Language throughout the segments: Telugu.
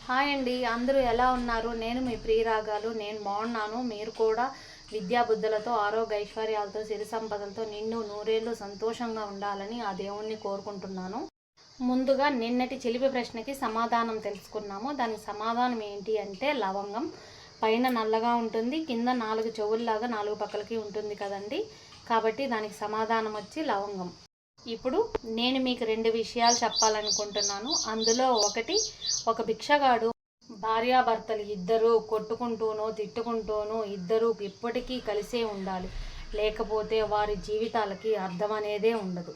హాయ్ అండి, అందరూ ఎలా ఉన్నారు? నేను మీ ప్రియరాగాలు. నేను బాగున్నాను. మీరు కూడా విద్యాబుద్ధులతో ఆరోగ్య ఐశ్వర్యాలతో సిరి సంపదలతో నిన్ను నూరేళ్ళు సంతోషంగా ఉండాలని ఆ దేవుణ్ణి కోరుకుంటున్నాను. ముందుగా నిన్నటి చిలిపి ప్రశ్నకి సమాధానం తెలుసుకున్నాము. దానికి సమాధానం ఏంటి అంటే లవంగం. పైన నల్లగా ఉంటుంది, కింద 4 చెవుల్లాగా 4 పక్కలకి ఉంటుంది కదండి. కాబట్టి దానికి సమాధానం వచ్చి లవంగం. ఇప్పుడు నేను మీకు 2 విషయాలు చెప్పాలనుకుంటున్నాను. అందులో ఒకటి, ఒక భిక్షగాడు భార్యాభర్తలు ఇద్దరూ కొట్టుకుంటూనో తిట్టుకుంటూనో ఇద్దరూ ఇప్పటికీ కలిసే ఉండాలి, లేకపోతే వారి జీవితాలకి అర్థం అనేదే ఉండదు.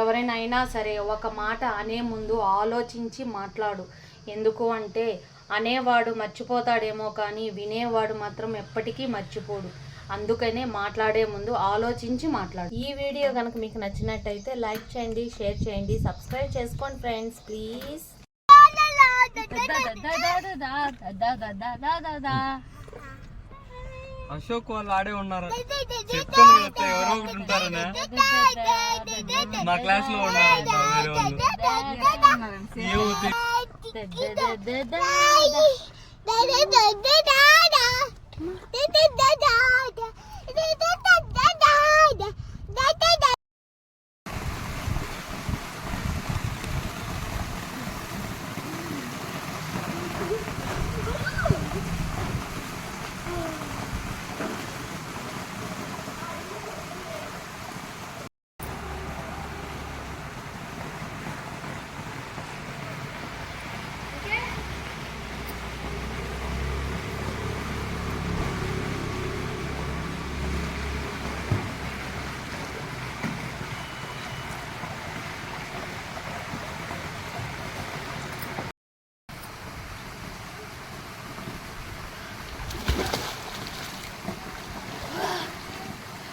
ఎవరినైనా సరే ఒక మాట అనే ముందు ఆలోచించి మాట్లాడు. ఎందుకు అంటే అనేవాడు మర్చిపోతాడేమో కానీ వినేవాడు మాత్రం ఎప్పటికీ మర్చిపోడు. అందుకనే మాట్లాడే ముందు ఆలోచించి మాట్లాడు. ఈ వీడియో కనుక మీకు నచ్చినట్టయితే లైక్ చేయండి, షేర్ చేయండి, సబ్స్క్రైబ్ చేసుకోండి ఫ్రెండ్స్ ప్లీజ్. అశోక్ వాళ్ళు ఆడే ఉన్నారు. చెప్తాను కదా ఎవరో ఒకటి ఉంటారనే. మా క్లాస్ లో ఉన్నారు.